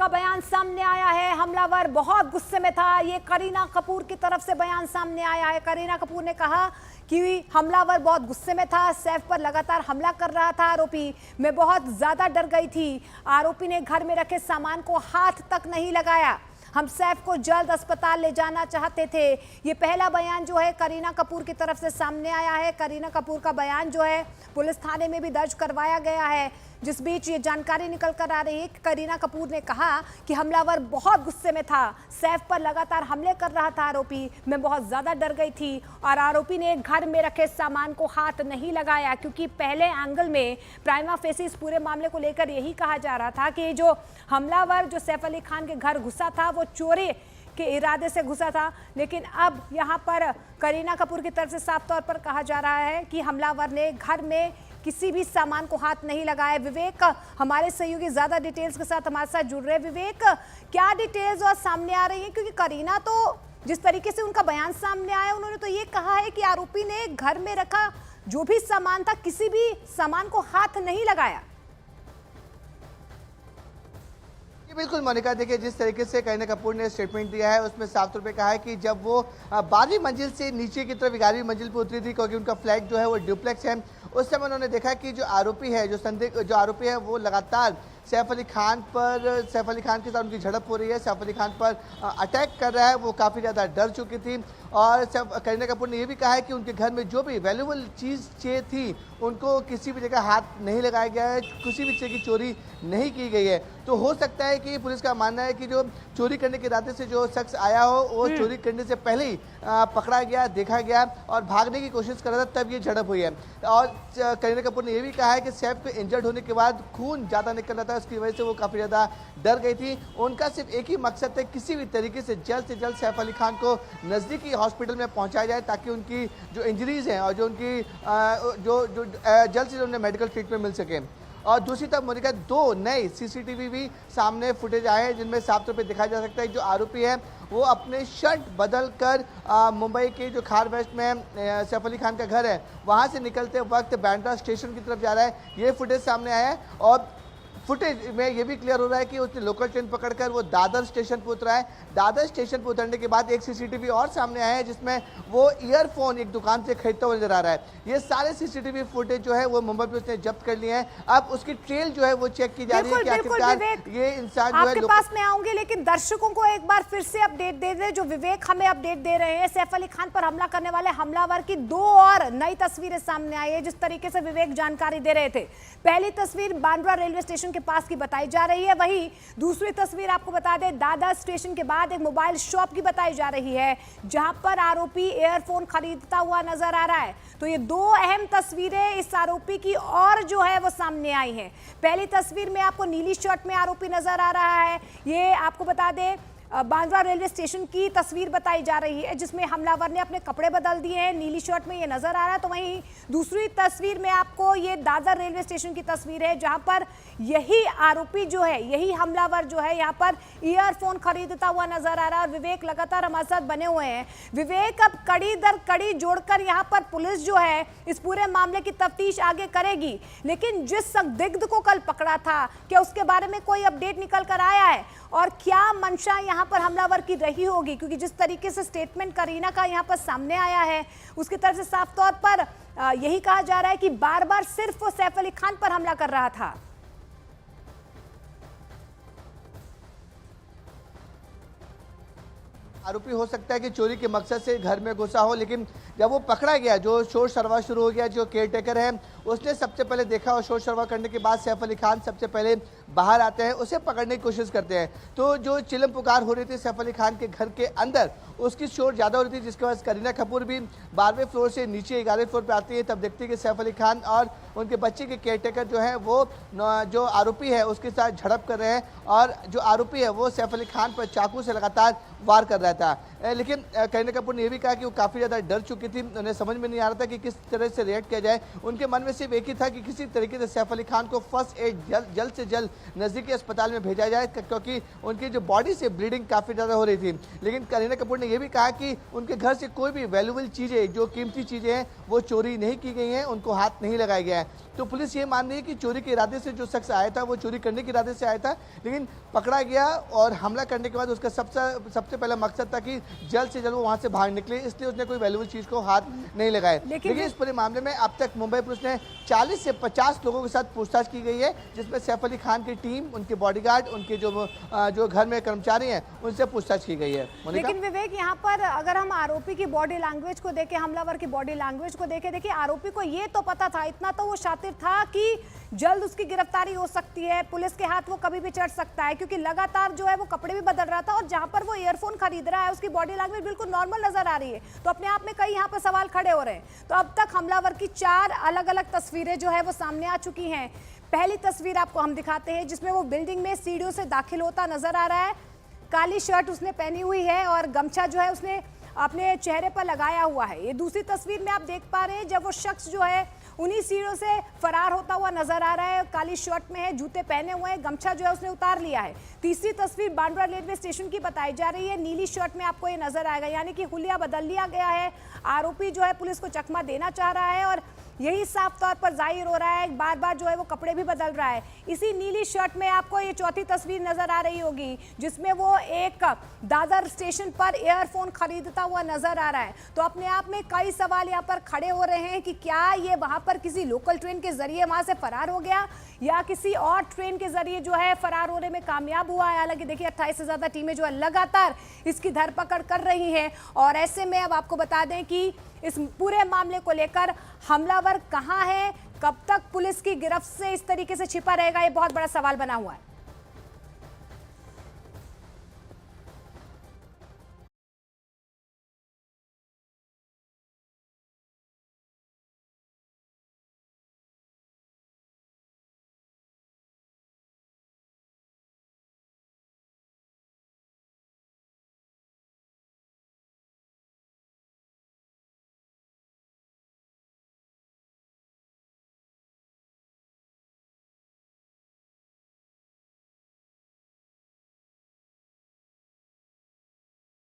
का बयान सामने आया है। हमलावर बहुत गुस्से में था। ये करीना कपूर की तरफ से बयान सामने आया है। करीना कपूर ने कहा कि हमलावर बहुत गुस्से में था, सैफ पर लगातार हमला कर रहा था आरोपी। मैं बहुत ज्यादा डर गई थी। आरोपी ने घर में रखे सामान को हाथ तक नहीं लगाया। हम सैफ को जल्द अस्पताल ले जाना चाहते थे। ये पहला बयान जो है करीना कपूर की तरफ से सामने आया है। करीना कपूर का बयान जो है पुलिस थाने में भी दर्ज करवाया गया है। जिस बीच ये जानकारी निकल कर आ रही है कि करीना कपूर ने कहा कि हमलावर बहुत गुस्से में था, सैफ पर लगातार हमले कर रहा था आरोपी। मैं बहुत ज्यादा डर गई थी और आरोपी ने घर में रखे सामान को हाथ नहीं लगाया, क्योंकि पहले एंगल में प्राइमा फेसी इस पूरे मामले को लेकर यही कहा जा रहा था कि जो हमलावर जो सैफ अली खान के घर घुसा था वो चोरी के इरादे से घुसा था। लेकिन अब यहाँ पर करीना कपूर की तरफ से साफ तौर पर कहा जा रहा है कि हमलावर ने घर में किसी भी सामान को हाथ नहीं लगाया। विवेक हमारे सहयोगी ज्यादा डिटेल्स के साथ हमारे साथ जुड़ रहे हैं। विवेक, क्या डिटेल्स और सामने आ रही है? क्योंकि करीना तो जिस तरीके से उनका बयान सामने आया, उन्होंने तो ये कहा है कि आरोपी ने घर में रखा जो भी सामान था किसी भी सामान को हाथ नहीं लगाया। बिल्कुल मोनिका, देखिए जिस तरीके से करीना कपूर ने स्टेटमेंट दिया है उसमें साफ तौर पे कहा है कि जब वो 12वीं मंजिल से नीचे की तरफ 11वीं मंजिल पे उतरी थी, क्योंकि उनका फ्लैट जो है वो डुप्लेक्स है, उस समय उन्होंने देखा कि जो आरोपी है, जो आरोपी है वो लगातार सैफ अली खान के साथ उनकी झड़प हो रही है, सैफ अली खान पर अटैक कर रहा है। वो काफ़ी ज़्यादा डर चुकी थी और करीना कपूर ने यह भी कहा है कि उनके घर में जो भी वैल्यूबल चीज़ें थी उनको किसी भी जगह हाथ नहीं लगाया गया है, किसी भी चीज़ की चोरी नहीं की गई है। तो हो सकता है कि पुलिस का मानना है कि जो चोरी करने के इरादे से जो शख्स आया हो वो चोरी करने से पहले ही पकड़ा गया, देखा गया और भागने की कोशिश कर रहा था, तब ये झड़प हुई है। और करीना कपूर ने यह भी कहा है कि सैफ के इंजर्ड होने के बाद खून ज़्यादा निकल रहा था, उसकी वजह से वो काफ़ी ज़्यादा डर गई थी। उनका सिर्फ एक ही मकसद है, किसी भी तरीके से जल्द सैफ अली खान को नज़दीकी हॉस्पिटल में पहुंचाया जाए, ताकि उनकी जो इंजरीज हैं और जो उनकी जल्द से जल्द उन्हें मेडिकल ट्रीटमेंट मिल सके। और दूसरी तरफ मोनिका, 2 नए सीसीटीवी भी सामने फुटेज आए हैं जिनमें साफ तौर पे दिखाया जा सकता है जो आरोपी है वो अपने शर्ट बदल कर मुंबई के जो खार वेस्ट में सैफ अली खान का घर है वहाँ से निकलते वक्त बांद्रा स्टेशन की तरफ जा रहा है। ये फुटेज सामने आया है और फुटेज में ये भी क्लियर हो रहा है कि उसने लोकल ट्रेन पकड़कर वो दादर स्टेशन पर उतरा है। दादर स्टेशन पर उतरने के बाद एक सीसीटीवी और सामने आया है जिसमें वो ईयरफोन एक दुकान से खरीदता हुआ नजर आ रहा है। ये सारे सीसीटीवी फुटेज जो है वो मुंबई पुलिस ने जब्त कर लिए हैं। अब उसकी ट्रेल जो है वो चेक की जा रही है कि आखिरकार ये इंसान जो है आपके पास में आऊंगे, लेकिन दर्शकों को एक बार फिर से अपडेट दे दे जो विवेक हमें अपडेट दे रहे हैं। सैफ अली खान पर हमला करने वाले हमलावर की 2 और नई तस्वीरें सामने आई है। जिस तरीके से विवेक जानकारी दे रहे थे, पहली तस्वीर बांद्रा रेलवे स्टेशन के पास की बताई जा रही है, वहीं दूसरी तस्वीर आपको बता दें दादर स्टेशन के बाद एक मोबाइल शॉप की बताई जा रही है जहां पर आरोपी एयरफोन खरीदता हुआ नजर आ रहा है। तो ये 2 अहम तस्वीरें इस आरोपी की और जो है वो सामने आई हैं। पहली तस्वीर में आपको नीली शर्ट में आरोपी नजर आ रहा है। ये आपको बता दें बांद्रा रेलवे स्टेशन की तस्वीर बताई जा रही है जिसमें हमलावर ने अपने कपड़े बदल दिए हैं, नीली शर्ट में ये नजर आ रहा है। तो वहीं दूसरी तस्वीर में आपको ये दादर रेलवे स्टेशन की तस्वीर है जहां पर यही आरोपी जो है, यही हमलावर जो है यहाँ पर ईयरफोन खरीदता हुआ नजर आ रहा है। और विवेक लगातार हमारे साथ बने हुए हैं। विवेक, अब कड़ी दर कड़ी जोड़कर यहाँ पर पुलिस जो है इस पूरे मामले की तफ्तीश आगे करेगी, लेकिन जिस संदिग्ध को कल पकड़ा था क्या उसके बारे में कोई अपडेट निकल कर आया है और क्या मंशा यहाँ पर हमलावर की रही होगी? क्योंकि जिस तरीके से स्टेटमेंट करीना का यहाँ पर सामने आया है उसकी तरफ से साफ तौर पर यही कहा जा रहा है कि बार बार सिर्फ वो सैफ अली खान पर हमला कर रहा था। आरोपी हो सकता है कि चोरी के मकसद से घर में घुसा हो, लेकिन जब वो पकड़ा गया, जो शोर शराबा शुरू हो गया, जो केयर टेकर है उसने सबसे पहले देखा और शोर शराबा करने के बाद सैफ अली खान सबसे पहले बाहर आते हैं, उसे पकड़ने की कोशिश करते हैं। तो जो चिल्लम पुकार हो रही थी सैफ अली खान के घर के अंदर, उसकी शोर ज़्यादा हो रही थी, जिसके बाद करीना कपूर भी 12वें फ्लोर से नीचे 11वें फ्लोर पर आती है। तब देखती है कि सैफ अली खान और उनके बच्चे के केयर टेकर जो है वो जो आरोपी है उसके साथ झड़प कर रहे हैं और जो आरोपी है वो सैफ अली खान पर चाकू से लगातार वार कर रहा था। लेकिन करीना कपूर ने यह भी कहा कि वो काफ़ी ज़्यादा डर चुकी थी, उन्हें समझ में नहीं आ रहा था कि किस तरह से रिएक्ट किया जाए। उनके मन में सिर्फ एक ही था कि किसी तरीके से सैफ अली खान को फर्स्ट एड जल्द से जल्द नज़दीकी अस्पताल में भेजा जाए, क्योंकि उनकी जो बॉडी से ब्लीडिंग काफ़ी ज़्यादा हो रही थी। लेकिन करीना कपूर ने यह भी कहा कि उनके घर से कोई भी वैल्यूबल चीज़ें, जो कीमती चीज़ें हैं, वो चोरी नहीं की गई है, उनको हाथ नहीं लगाया गया है। तो पुलिस ये मान रही है कि चोरी के इरादे से जो शख्स आया था वो चोरी करने के इरादे से आया था, लेकिन पकड़ा गया और हमला करने के बाद उसका सबसे पहला मकसद था कि जल्द से जल्द वो वहाँ से बाहर निकले, इसलिए उसने कोई वैल्यूएबल चीज़ को हाथ नहीं लगाया। लेकिन इस पूरे मामले में अब तक मुंबई पुलिस ने 40 से 50 लोगों के साथ पूछताछ की गई है, जिसमें सैफ अली खान की टीम, उनके बॉडीगार्ड, उनके जो घर में कर्मचारी हैं, उनसे पूछताछ की गई है। लेकिन विवेक, यहाँ पर अगर हम आरोपी की बॉडी लैंग्वेज को देखें, हमलावर की बॉडी लैंग्वेज को देखें, देखिए आरोपी को ये तो पता था, इतना तो वो शातिर था कि जल्द उसकी गिरफ्तारी हो सकती है, पुलिस के हाथ वो कभी भी चढ़ सकता है, क्योंकि लगातार जो है वो कपड़े भी बदल रहा था और जहां पर वो ईयरफोन खरीद रहा है उसकी बॉडी लैंग्वेज बिल्कुल नॉर्मल नजर आ रही है। तो अपने आप में कई यहाँ पर सवाल खड़े हो रहे हैं। तो अब तक हमलावर की 4 अलग अलग तस्वीरें जो है वो सामने आ चुकी हैं। पहली तस्वीर आपको हम दिखाते हैं जिसमें वो बिल्डिंग में सीढ़ियों से दाखिल होता नजर आ रहा है। काली शर्ट उसने पहनी हुई है और गमछा जो है उसने अपने चेहरे पर लगाया हुआ है। ये दूसरी तस्वीर में आप देख पा रहे हैं जब वो शख्स जो है उन्हीं सीढ़ियों से फरार होता हुआ नजर आ रहा है, काली शर्ट में है, जूते पहने हुए हैं, गमछा जो है उसने उतार लिया है। तीसरी तस्वीर बांद्रा रेलवे स्टेशन की बताई जा रही है, नीली शर्ट में आपको ये नजर आएगा, यानी कि हुलिया बदल लिया गया है। आरोपी जो है पुलिस को चकमा देना चाह रहा है और यही साफ तौर पर जाहिर हो रहा है, बार बार जो है वो कपड़े भी बदल रहा है। इसी नीली शर्ट में आपको ये चौथी तस्वीर नजर आ रही होगी जिसमें वो एक दादर स्टेशन पर ईयरफोन खरीदता हुआ नजर आ रहा है। तो अपने आप में कई सवाल यहाँ पर खड़े हो रहे हैं कि क्या ये वहां पर किसी लोकल ट्रेन के जरिए वहां से फरार हो गया या किसी और ट्रेन के जरिए जो है फरार होने में कामयाब हुआ है। हालांकि देखिए 28 से ज्यादा टीमें जो है लगातार इसकी धरपकड़ कर रही हैं और ऐसे में अब आपको बता दें कि इस पूरे मामले को लेकर हमलावर कहां है, कब तक पुलिस की गिरफ्त से इस तरीके से छिपा रहेगा, ये बहुत बड़ा सवाल बना हुआ है।